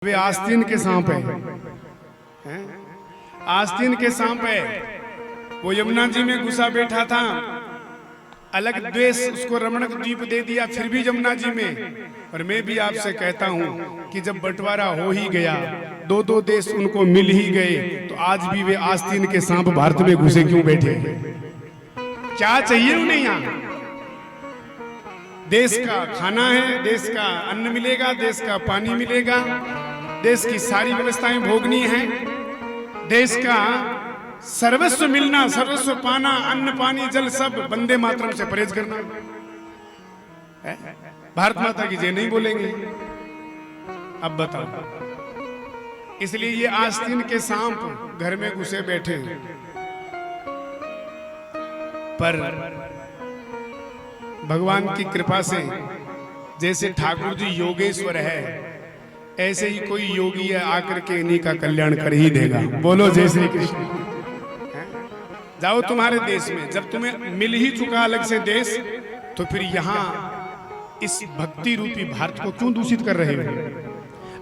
वे आस्तीन के सांप हैं? आस्तीन के सांप है। वो यमुना जी में घुसा बैठा था, अलग देश उसको रमणक द्वीप दे दिया, फिर भी यमुना जी में। और मैं भी आपसे कहता हूं कि जब बंटवारा हो ही गया, दो दो देश उनको मिल ही गए, तो आज भी वे आस्तीन के सांप भारत में घुसे क्यों बैठे? क्या चाहिए उन्हें? यहाँ देश का खाना है, देश का अन्न मिलेगा, देश का पानी मिलेगा, देश की सारी व्यवस्थाएं भोगनी है, देश का सर्वस्व मिलना, सर्वस्व पाना, अन्न पानी जल सब, वंदे मातरम से परहेज करना। भारत माता की जय नहीं बोलेंगे? अब बताओ। इसलिए ये आस्तीन के सांप घर में घुसे बैठे, पर भगवान की कृपा से जैसे ठाकुर जी योगेश्वर है, ऐसे ही कोई योगी है आकर के इन्हीं का कल्याण कर ही देगा। बोलो जय श्री कृष्ण। जाओ तुम्हारे देश में, जब तुम्हें मिल ही चुका अलग से देश, तो फिर यहाँ इस भक्ति रूपी भारत को क्यों दूषित कर रहे हो?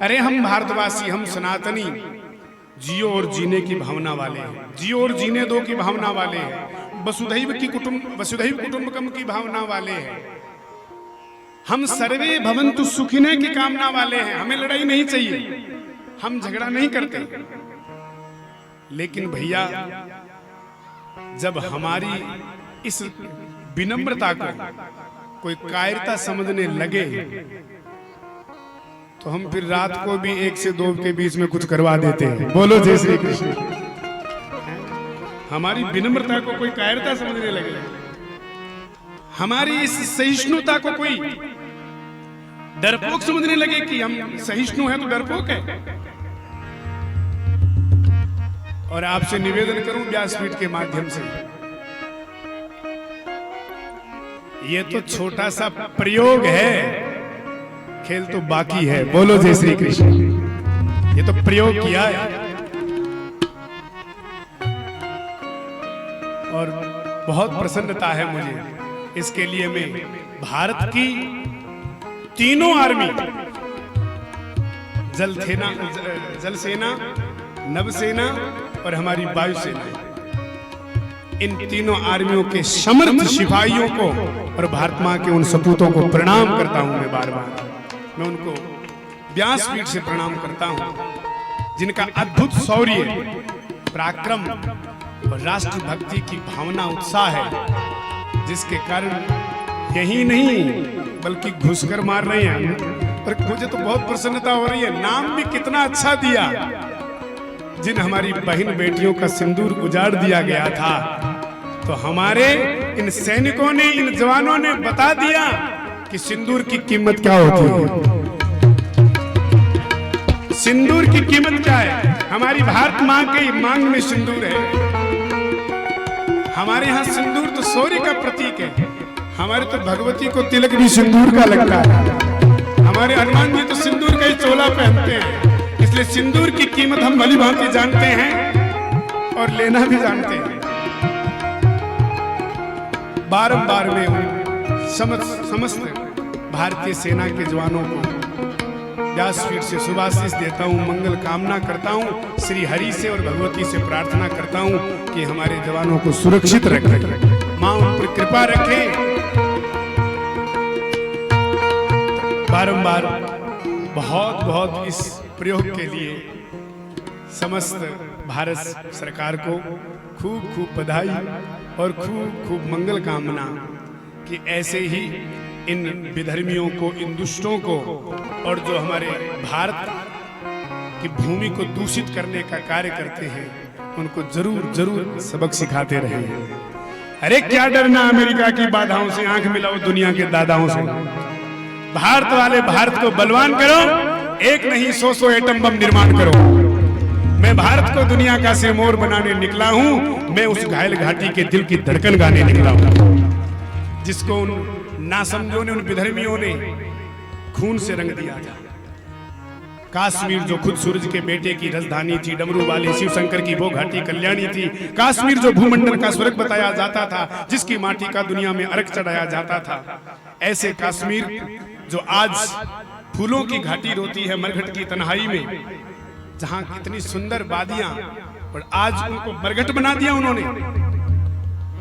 अरे हम भारतवासी, हम सनातनी जियो और जीने की भावना वाले हैं, जियो और जीने दो की भावना वाले हैं, वसुधैव कुटुंबकम की भावना वाले हैं, हम सर्वे भवन्तु सुखिने की कामना वाले हैं। हमें लड़ाई नहीं चाहिए, हम झगड़ा नहीं करते। लेकिन भैया, जब हमारी इस विनम्रता को कोई कायरता समझने लगे, तो हम फिर रात को भी 1 से 2 के बीच में कुछ करवा देते हैं। बोलो जय श्री कृष्ण। हमारी विनम्रता को कोई कायरता समझने लगे, हमारी इस सहिष्णुता को कोई डरपोक समझने लगे कि हम सहिष्णु हैं तो डरपोक है। और आपसे निवेदन करूं व्यासपीठ के माध्यम से, ये तो छोटा सा प्रयोग है, खेल तो बाकी है। बोलो जय श्री कृष्ण। ये तो प्रयोग किया है, और बहुत प्रसन्नता है मुझे। इसके लिए मैं भारत की तीनों आर्मी, जल सेना, नवसेना और हमारी वायुसेना, इन तीनों आर्मियों के समर्थ सिपाहियों को और भारत मां के उन सपूतों को प्रणाम करता हूं। मैं बार बार मैं उनको व्यासपीठ से प्रणाम करता हूं, जिनका अद्भुत शौर्य, पराक्रम और राष्ट्रभक्ति की भावना, उत्साह है, जिसके कारण यही नहीं बल्कि घुसकर मार रहे हैं। और मुझे तो बहुत प्रसन्नता हो रही है, नाम भी कितना अच्छा दिया। जिन हमारी बहन बेटियों का सिंदूर उजाड़ दिया गया था, तो हमारे इन सैनिकों ने, इन जवानों ने बता दिया कि सिंदूर की कीमत क्या होती है। सिंदूर की कीमत क्या है? हमारी भारत मां के मांग में सिंदूर है। हमारे यहाँ सिंदूर तो शौर्य का प्रतीक है। हमारे तो भगवती को तिलक भी सिंदूर का लगता है। हमारे हनुमान जी तो सिंदूर का ही चोला पहनते हैं। इसलिए सिंदूर की कीमत हम भली भांति जानते हैं और लेना भी जानते हैं। बारंबार मैं समस्त भारतीय सेना के जवानों को व्यासपीठ से शुभाशीष देता हूँ, मंगल कामना करता हूँ, श्री हरि से और भगवती से प्रार्थना करता हूँ कि हमारे जवानों को सुरक्षित रखे, मां उन पर कृपा रखे। बारंबार बहुत बहुत इस प्रयोग के लिए समस्त भारत सरकार को खूब खूब बधाई और खूब खूब मंगल कामना कि ऐसे ही इन विधर्मियों को, इन दुष्टों को, और जो हमारे भारत की भूमि को दूषित करने का कार्य करते हैं, उनको जरूर जरूर सबक सिखाते रहे। अरे क्या डरना अमेरिका की बाधाओं से, आंख मिलाओ दुनिया के दादाओं से। भारत वाले भारत को बलवान करो, एक नहीं 100 एटम बम निर्माण करो। मैं भारत को दुनिया का सिरमौर बनाने निकला हूं। मैं उस घायल घाटी के दिल की धड़कन गाने निकला हूं, जिसको उन नासमझों ने, उन विधर्मियों ने खून से रंग दिया था। काश्मीर जो खुद सूरज के बेटे की राजधानी थी, डमरू वाली शिव शंकर की वो घाटी कल्याणी थी। काश्मीर जो भूमंडल का स्वर्ग बताया जाता था, जिसकी माटी का दुनिया में अर्घ चढ़ाया जाता था, ऐसे काश्मीर जो आज फूलों की घाटी रोती है मरघट की तन्हाई में, जहां कितनी सुंदर वादियां, और आज उनको मरघट बना दिया उन्होंने।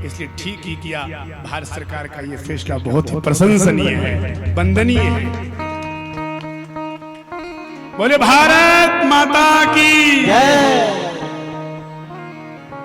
इसलिए ठीक ही किया। भारत सरकार का ये फैसला बहुत ही प्रशंसनीय है, वंदनीय है। बोले भारत माता की जय।